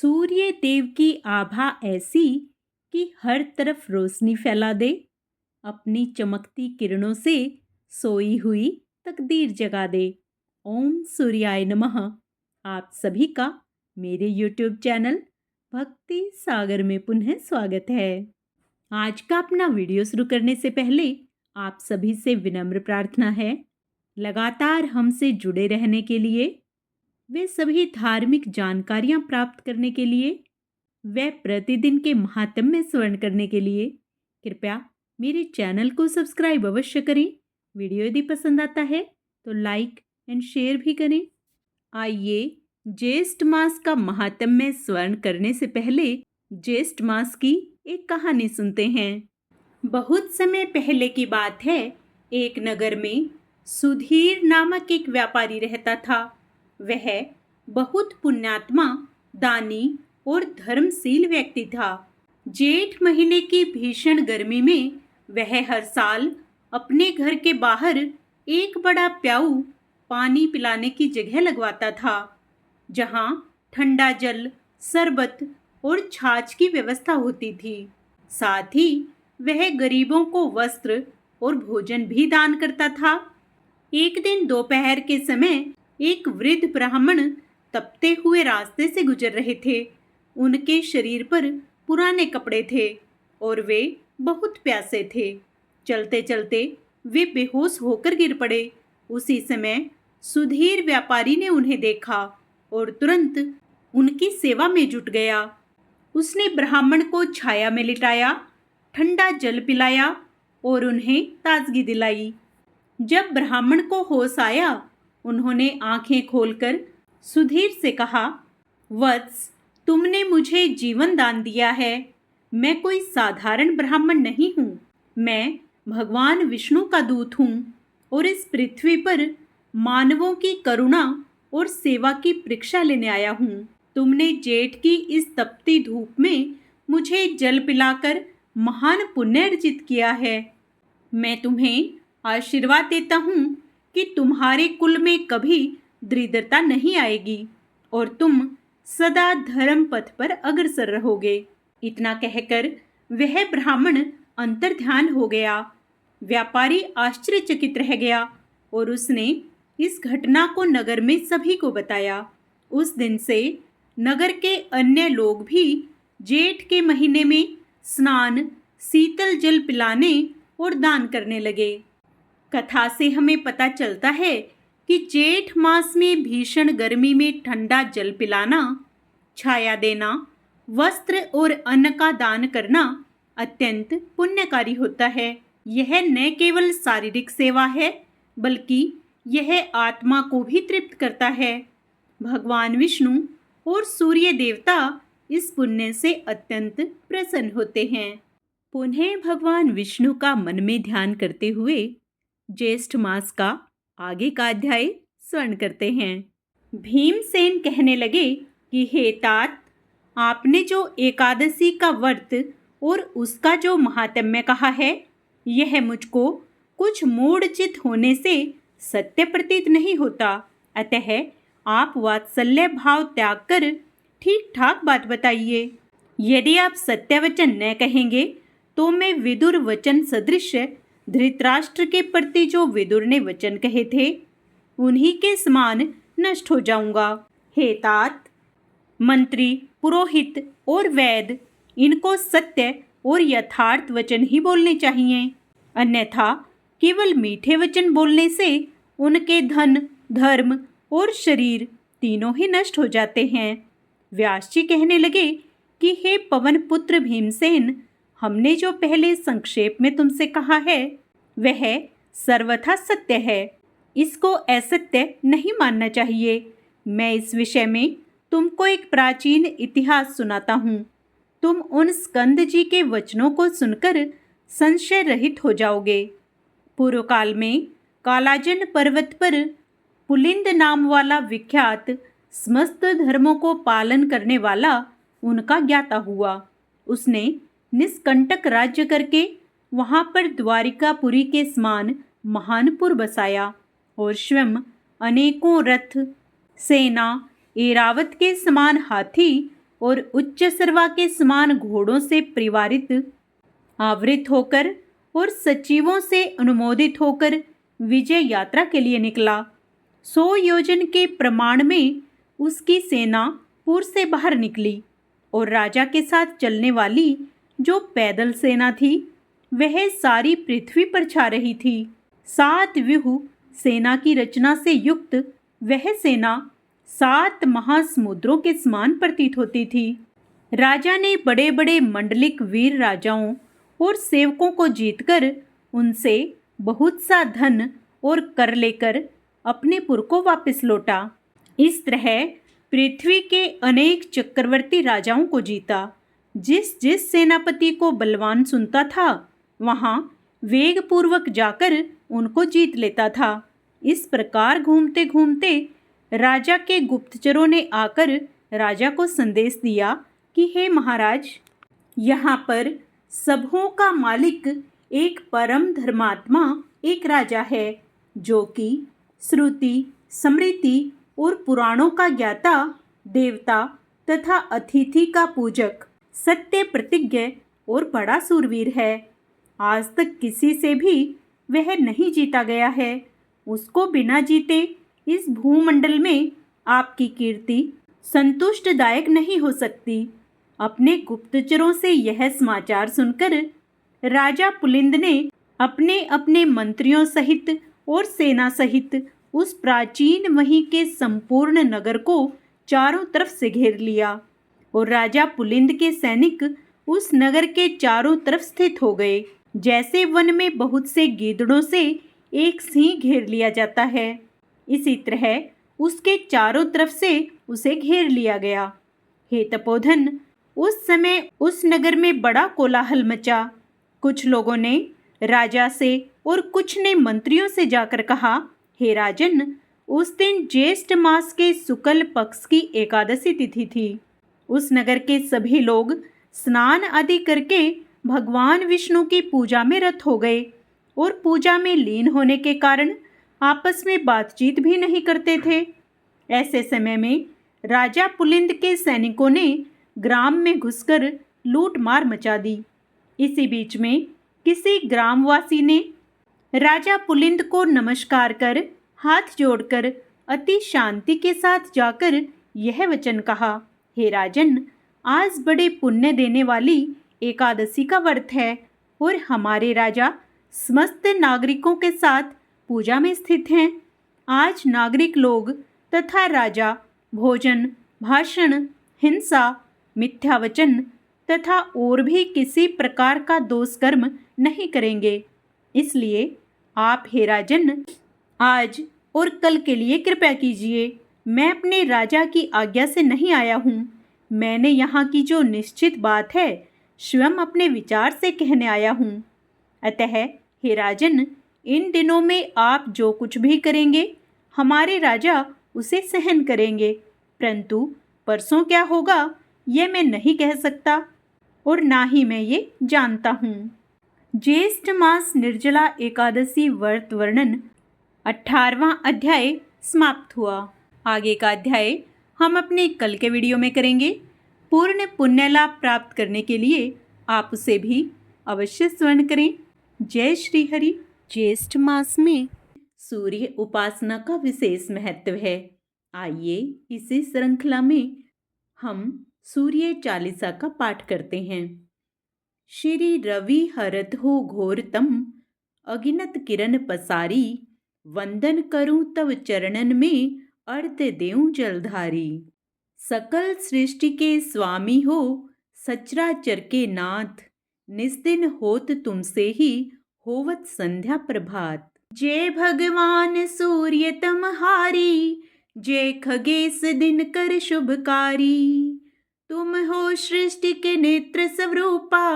सूर्य देव की आभा ऐसी कि हर तरफ रोशनी फैला दे। अपनी चमकती किरणों से सोई हुई तकदीर जगा दे। ओम सूर्याय नमः। आप सभी का मेरे YouTube चैनल भक्ति सागर में पुनः स्वागत है। आज का अपना वीडियो शुरू करने से पहले आप सभी से विनम्र प्रार्थना है, लगातार हमसे जुड़े रहने के लिए, वे सभी धार्मिक जानकारियां प्राप्त करने के लिए, वे प्रतिदिन के महात्म्य स्मरण करने के लिए कृपया मेरे चैनल को सब्सक्राइब अवश्य करें। वीडियो यदि पसंद आता है तो लाइक एंड शेयर भी करें। आइए ज्येष्ठ मास का महात्म्य स्मरण करने से पहले ज्येष्ठ मास की एक कहानी सुनते हैं। बहुत समय पहले की बात है। एक नगर में सुधीर नामक एक व्यापारी रहता था। वह बहुत पुण्यात्मा, दानी और धर्मशील व्यक्ति था। जेठ महीने की भीषण गर्मी में वह हर साल अपने घर के बाहर एक बड़ा प्याऊ पानी पिलाने की जगह लगवाता था, जहां ठंडा जल, शरबत और छाछ की व्यवस्था होती थी। साथ ही वह गरीबों को वस्त्र और भोजन भी दान करता था। एक दिन दोपहर के समय एक वृद्ध ब्राह्मण तपते हुए रास्ते से गुजर रहे थे। उनके शरीर पर पुराने कपड़े थे और वे बहुत प्यासे थे। चलते चलते वे बेहोश होकर गिर पड़े। उसी समय सुधीर व्यापारी ने उन्हें देखा और तुरंत उनकी सेवा में जुट गया। उसने ब्राह्मण को छाया में लिटाया, ठंडा जल पिलाया और उन्हें ताजगी दिलाई। जब ब्राह्मण को होश आया, उन्होंने आंखें खोलकर सुधीर से कहा, वत्स, तुमने मुझे जीवन दान दिया है। मैं कोई साधारण ब्राह्मण नहीं हूँ। मैं भगवान विष्णु का दूत हूँ और इस पृथ्वी पर मानवों की करुणा और सेवा की परीक्षा लेने आया हूँ। तुमने जेठ की इस तपती धूप में मुझे जल पिलाकर महान पुण्य अर्जित किया है। मैं तुम्हें आशीर्वाद देता हूँ कि तुम्हारे कुल में कभी दरिद्रता नहीं आएगी और तुम सदा धर्म पथ पर अग्रसर रहोगे। इतना कहकर वह ब्राह्मण अंतर्ध्यान हो गया। व्यापारी आश्चर्यचकित रह गया और उसने इस घटना को नगर में सभी को बताया। उस दिन से नगर के अन्य लोग भी जेठ के महीने में स्नान, शीतल जल पिलाने और दान करने लगे। कथा से हमें पता चलता है कि जेठ मास में भीषण गर्मी में ठंडा जल पिलाना, छाया देना, वस्त्र और अन्न का दान करना अत्यंत पुण्यकारी होता है। यह न केवल शारीरिक सेवा है, बल्कि यह आत्मा को भी तृप्त करता है। भगवान विष्णु और सूर्य देवता इस पुण्य से अत्यंत प्रसन्न होते हैं। पुनः भगवान विष्णु का मन में ध्यान करते हुए ज्येष्ठ मास का आगे का अध्याय स्मरण करते हैं। भीमसेन कहने लगे कि हे तात, आपने जो एकादशी का व्रत और उसका जो महात्म्य कहा है, यह मुझको कुछ मूढ़चित होने से सत्य प्रतीत नहीं होता। अतः आप वात्सल्य भाव त्याग कर ठीक ठाक बात बताइए। यदि आप सत्य वचन न कहेंगे तो मैं विदुर वचन सदृश धृतराष्ट्र के प्रति जो विदुर ने वचन कहे थे, उन्हीं के समान नष्ट हो जाऊंगा। हे तात, मंत्री, पुरोहित और वैद, इनको सत्य और यथार्थ वचन ही बोलने चाहिए, अन्यथा केवल मीठे वचन बोलने से उनके धन, धर्म और शरीर तीनों ही नष्ट हो जाते हैं। व्यास जी कहने लगे कि हे पवन पुत्र भीमसेन, हमने जो पहले संक्षेप में तुमसे कहा है, वह सर्वथा सत्य है। इसको असत्य नहीं मानना चाहिए। मैं इस विषय में तुमको एक प्राचीन इतिहास सुनाता हूँ। तुम उन स्कंद जी के वचनों को सुनकर संशय रहित हो जाओगे। पूर्व काल में कालाजन पर्वत पर पुलिंद नाम वाला विख्यात समस्त धर्मों को पालन करने वाला उनका ज्ञाता हुआ। उसने निष्कंटक राज्य करके वहां पर द्वारिकापुरी के समान महानपुर बसाया और स्वयं अनेकों रथ, सेना, ऐरावत के समान हाथी और उच्च सर्वा के समान घोड़ों से परिवारित आवृत होकर और सचिवों से अनुमोदित होकर विजय यात्रा के लिए निकला। 100 योजन के प्रमाण में उसकी सेना पुर से बाहर निकली और राजा के साथ चलने वाली जो पैदल सेना थी वह सारी पृथ्वी पर छा रही थी। 7 व्यूह सेना की रचना से युक्त वह सेना 7 महासमुद्रों के समान प्रतीत होती थी। राजा ने बड़े बड़े मंडलिक वीर राजाओं और सेवकों को जीतकर उनसे बहुत सा धन और कर लेकर अपने पुर को वापस लौटा। इस तरह पृथ्वी के अनेक चक्रवर्ती राजाओं को जीता। जिस जिस सेनापति को बलवान सुनता था वहाँ वेगपूर्वक जाकर उनको जीत लेता था। इस प्रकार घूमते घूमते राजा के गुप्तचरों ने आकर राजा को संदेश दिया कि हे महाराज, यहाँ पर सबों का मालिक एक परम धर्मात्मा एक राजा है जो कि श्रुति, स्मृति और पुराणों का ज्ञाता, देवता तथा अतिथि का पूजक, सत्य प्रतिज्ञ और बड़ा सूरवीर है। आज तक किसी से भी वह नहीं जीता गया है। उसको बिना जीते इस भूमंडल में आपकी कीर्ति संतुष्टदायक नहीं हो सकती। अपने गुप्तचरों से यह समाचार सुनकर राजा पुलिंद ने अपने अपने मंत्रियों सहित और सेना सहित उस प्राचीन वहीं के संपूर्ण नगर को चारों तरफ से घेर लिया और राजा पुलिंद के सैनिक उस नगर के चारों तरफ स्थित हो गए। जैसे वन में बहुत से गीदड़ों से एक सिंह घेर लिया जाता है, इसी तरह उसके चारों तरफ से उसे घेर लिया गया। हे तपोधन, उस समय उस नगर में बड़ा कोलाहल मचा। कुछ लोगों ने राजा से और कुछ ने मंत्रियों से जाकर कहा, हे राजन, उस दिन ज्येष्ठ मास के शुक्ल पक्ष की एकादशी तिथि थी। उस नगर के सभी लोग स्नान आदि करके भगवान विष्णु की पूजा में रत हो गए और पूजा में लीन होने के कारण आपस में बातचीत भी नहीं करते थे। ऐसे समय में राजा पुलिंद के सैनिकों ने ग्राम में घुसकर लूट मार मचा दी। इसी बीच में किसी ग्रामवासी ने राजा पुलिंद को नमस्कार कर हाथ जोड़कर अति शांति के साथ जाकर यह वचन कहा, हे राजन, आज बड़े पुण्य देने वाली एकादशी का व्रत है और हमारे राजा समस्त नागरिकों के साथ पूजा में स्थित हैं। आज नागरिक लोग तथा राजा भोजन, भाषण, हिंसा, मिथ्यावचन तथा और भी किसी प्रकार का दोष कर्म नहीं करेंगे। इसलिए आप हे राजन आज और कल के लिए कृपया कीजिए। मैं अपने राजा की आज्ञा से नहीं आया हूँ। मैंने यहाँ की जो निश्चित बात है स्वयं अपने विचार से कहने आया हूँ। अतः हे राजन, इन दिनों में आप जो कुछ भी करेंगे हमारे राजा उसे सहन करेंगे, परंतु परसों क्या होगा यह मैं नहीं कह सकता और ना ही मैं ये जानता हूँ। ज्येष्ठ मास निर्जला एकादशी व्रत वर्णन 18वां अध्याय समाप्त हुआ। आगे का अध्याय हम अपने कल के वीडियो में करेंगे। पूर्ण पुण्य लाभ प्राप्त करने के लिए आप उसे भी अवश्य स्मरण करें। जय श्री हरि। ज्येष्ठ मास में सूर्य उपासना का विशेष महत्व है। आइए इसी श्रृंखला में हम सूर्य चालीसा का पाठ करते हैं। श्री रवि हरत हो घोरतम, अगिनत किरण पसारी, वंदन करूं तव चरणन में, अर्ध देऊं जलधारी। सकल सृष्टि के स्वामी हो, सचराचर के नाथ, निस्दिन होत तुमसे ही, होवत संध्या प्रभात। जय भगवान सूर्य तमहारी, जय खगेश दिनकर शुभकारी। तुम हो सृष्टि के नेत्र स्वरूपा,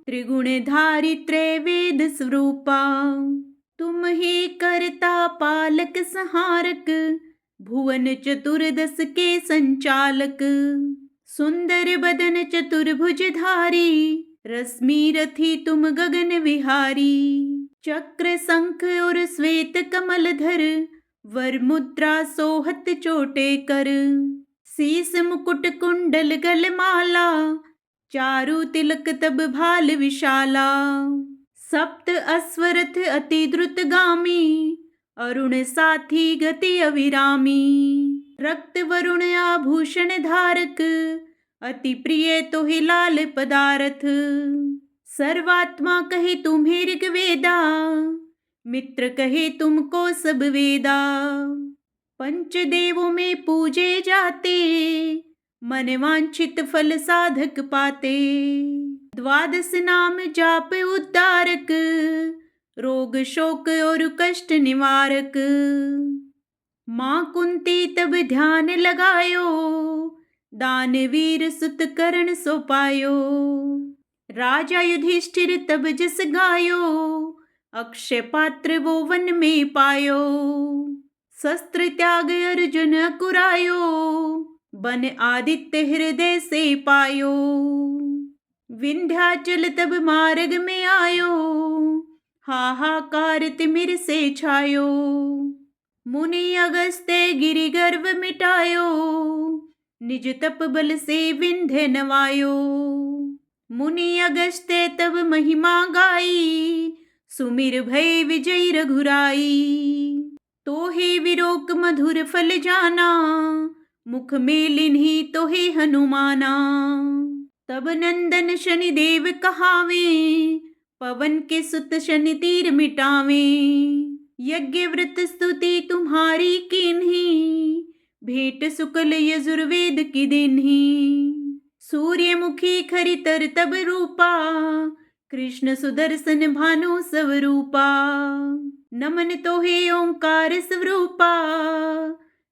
त्रिगुणधारी त्रैवेद स्वरूपा। तुम ही करता पालक संहारक, भुवन चतुर्दश के संचालक। सुंदर बदन चतुर्भुजधारी, रश्मि रथी तुम गगन विहारी। चक्र शंख और श्वेत कमल धर, वर मुद्रा सोहत चोटे कर। शीस मुकुट कुंडल गल माला, चारु तिलक तब भाल विशाला। सप्त अश्वरथ अति द्रुतगामी, अरुण साथी गति अविरामी। रक्त वरुण आभूषण धारक, अति प्रिय तोहि लाल पदारथ। सर्वात्मा कहे तुम्हें ऋग्वेदा, मित्र कहे तुमको सब वेदा। पंचदेवों में पूजे जाते, मन वांछित फल साधक पाते। द्वादश नाम जाप उद्धारक, रोग शोक और कष्ट निवारक। माँ कुंती तब ध्यान लगायो, दानवीर सुत करण सो पायो। राजा युधिष्ठिर तब जस गायो, अक्षय पात्र वो वन में पायो। शस्त्र त्याग अर्जुन अकुरायो, बन आदित्य हृदय से पायो। विंध्याचल तब मार्ग में आयो, हाहाकार तिमिर से छायो। मुनि अगस्त्य गिरि गर्व मिटायो, निज तप बल से विंध्य नवायो। मुनि अगस्त्य तब महिमा गाई, सुमिर भय विजय रघुराई। तो हे विरोक मधुर फल जाना, मुख में लिन्ही तो हे हनुमाना। तब नंदन शनि देव कहावे, पवन के सुत शनि तीर मिटावे। यज्ञ व्रत स्तुति तुम्हारी कीन्ही, भेंट शुक्ल यजुर्वेद की दिन्ही। सूर्यमुखी खरितर तब रूपा, कृष्ण सुदर्शन भानु स्वरूपा। नमन तो हे ओंकार स्वरूपा,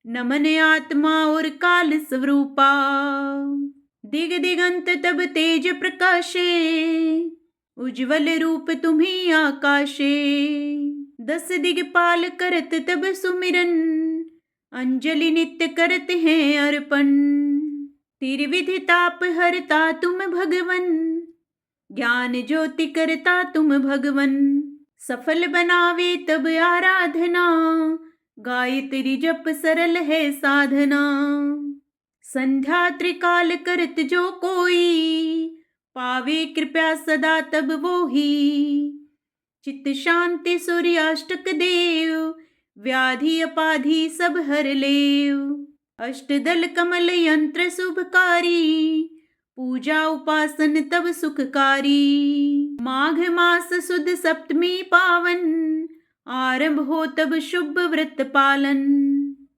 नमन आत्मा और काल स्वरूपा। दिग दिगंत तब तेज प्रकाशे, उज्ज्वल रूप तुम्ही आकाशे। 10 दिगपाल करत तब सुमिरन, अंजलि नित्य करत हैं अर्पण। त्रिविधि ताप हरता तुम भगवन, ज्ञान ज्योति करता तुम भगवन। सफल बनावे तब आराधना, गायत्री जप सरल है साधना। संध्या त्रिकाल करत जो कोई, पावे कृपया सदा तब वो ही। चित्त शांति सूर्याष्टक देव, व्याधि अपाधि सब हर लेव। अष्टदल कमल यंत्र शुभकारी, पूजा उपासन तब सुखकारी। माघ मास सुद सप्तमी पावन, आरंभ हो तब शुभ व्रत पालन।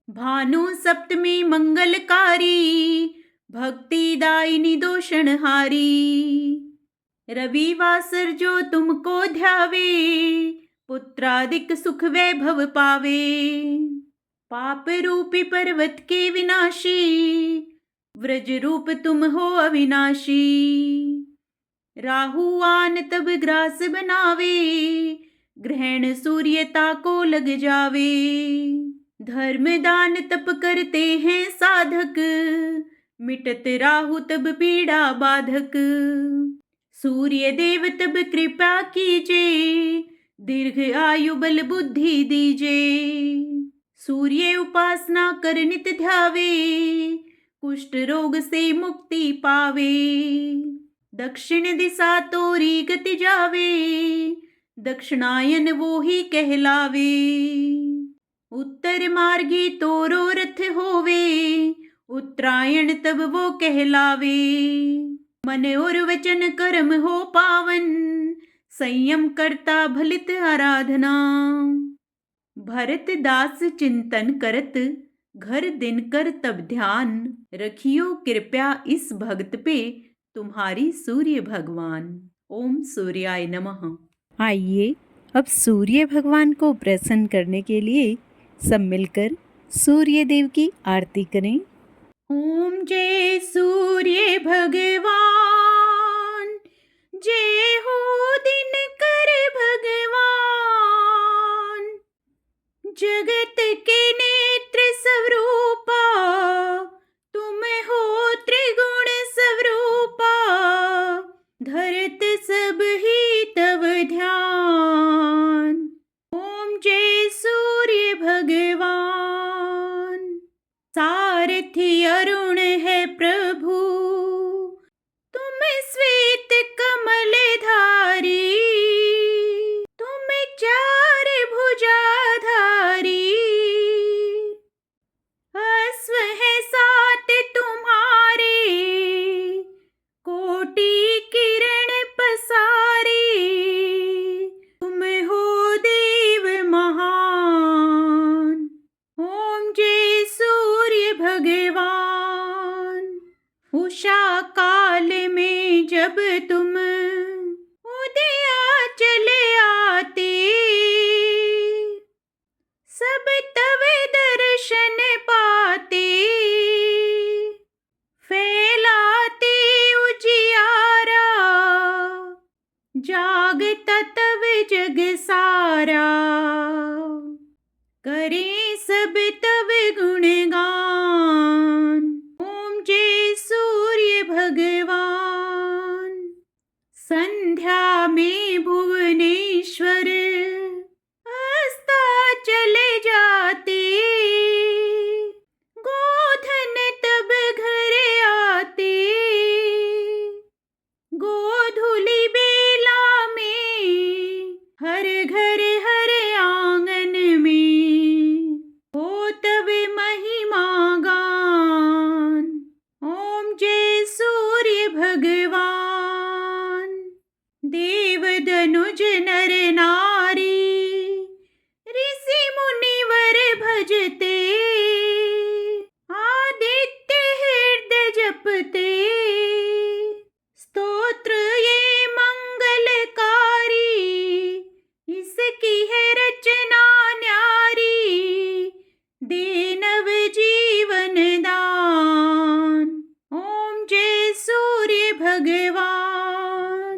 भानु सप्तमी मंगलकारी, भक्ति दायिनी दोषणहारी। रविवासर जो तुमको ध्यावे, पुत्रादिक सुख वैभव पावे। पाप रूपी पर्वत के विनाशी, व्रज रूप तुम हो अविनाशी। राहु आन तब ग्रास बनावे, ग्रहण सूर्यता को लग जावे। धर्म दान तप करते हैं साधक, मिटत राहु तब पीड़ा बाधक। सूर्य देव तब कृपा कीजे, दीर्घ आयु बल बुद्धि दीजे। सूर्य उपासना कर नित ध्यावे, कुष्ठ रोग से मुक्ति पावे। दक्षिण दिशा तोरी गति जावे, दक्षिणायन वो ही कहलावे। उत्तर मार्गी तोरो रथ होवे, उत्तरायण तब वो कहलावे। मन और वचन कर्म हो पावन, संयम करता भलित आराधना। भरत दास चिंतन करत, घर दिन कर तब ध्यान। रखियो कृपया इस भक्त पे, तुम्हारी सूर्य भगवान। ओम सूर्याय नमः। आइए अब सूर्य भगवान को प्रसन्न करने के लिए सब मिलकर सूर्य देव की आरती करें। ओम जय सूर्य भगवान, जय हो दिनकर भगवान। जगत के नेत्र स्वरूपा, तुम हो त्रिगुण स्वरूपा। धरत सब ही तव ध्यान, ओम जय सूर्य भगवान। सारथी अरुण काल में जब तुम उदया चले आते, सब तव दर्शन पाते, फैलाते उजियारा, जागता तव जग सारा, करें सब तव गुणगान, ओम जय सूर्य भगवान। संध्या में भुवनेश्वर अस्ता चले जाते, गोधन तब घर आते, गोधूली बेला में हर घर हर आंगन में हो तब महिमा गान, ओम जय सूर्य भगवान। देव दनुज नर नारी ऋषि मुनिवर भजते, आदित्य हृदय जपते, स्तोत्र ये मंगलकारी, इसकी है रचना न्यारी, दे नव जीवन दान, ओम जय सूर्य भगवान।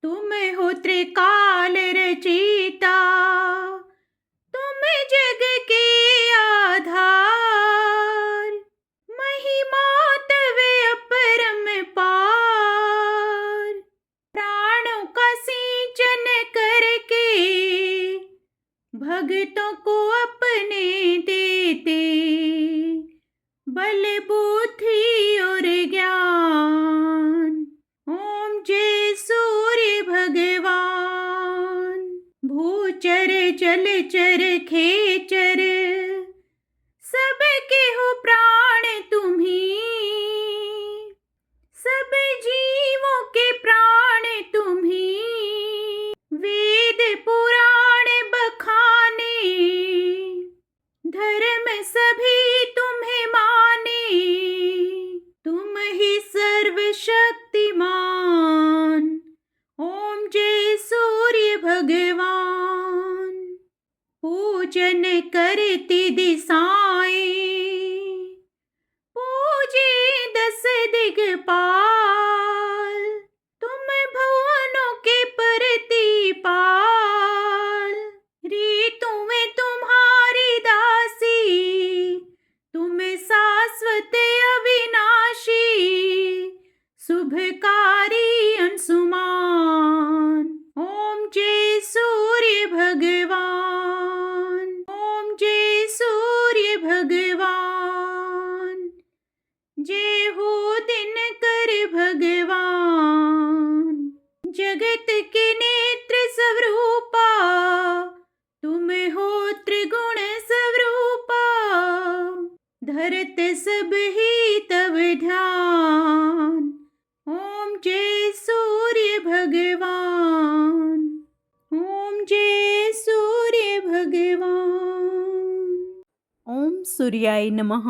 तुम हो त्रिकाल रचयिता, तुम जग के आधार, महिमा तव अपरम पार, प्राणों का सिंचन करके भक्तों को अपने देते, बल बुद्धि और ज्ञान, ओम जय सूर्य भगवान। भूचर जलचर खेचर, सबके हो प्राण तुम्ही, सब जीवों के प्राण तुम्ही, वेद पुराण बखाने, धर्म सभी तुम्हें माने, तुम ही सर्वशक्तिमान, ओम जय सूर्य भगवान। पूजन करती दिशाएं, पूजे 10 दिग्पाल, तुम भुवनों के प्रतिपाल, ऋतुएं तुम्हारी दासी, तुम शाश्वत अविनाशी, शुभकारी अंशुमान, ओम जय सूर्य भगवान, ओम जय सूर्य भगवान। जय हो दिनकर भगवान, जगत के नेत्र स्वरूपा, तुम हो त्रिगुण स्वरूपा, धरत सब ही तव ध्यान, ओम जय सूर्य भगवान, ओम जय सूर्य भगवान। ओम सूर्याय नमः।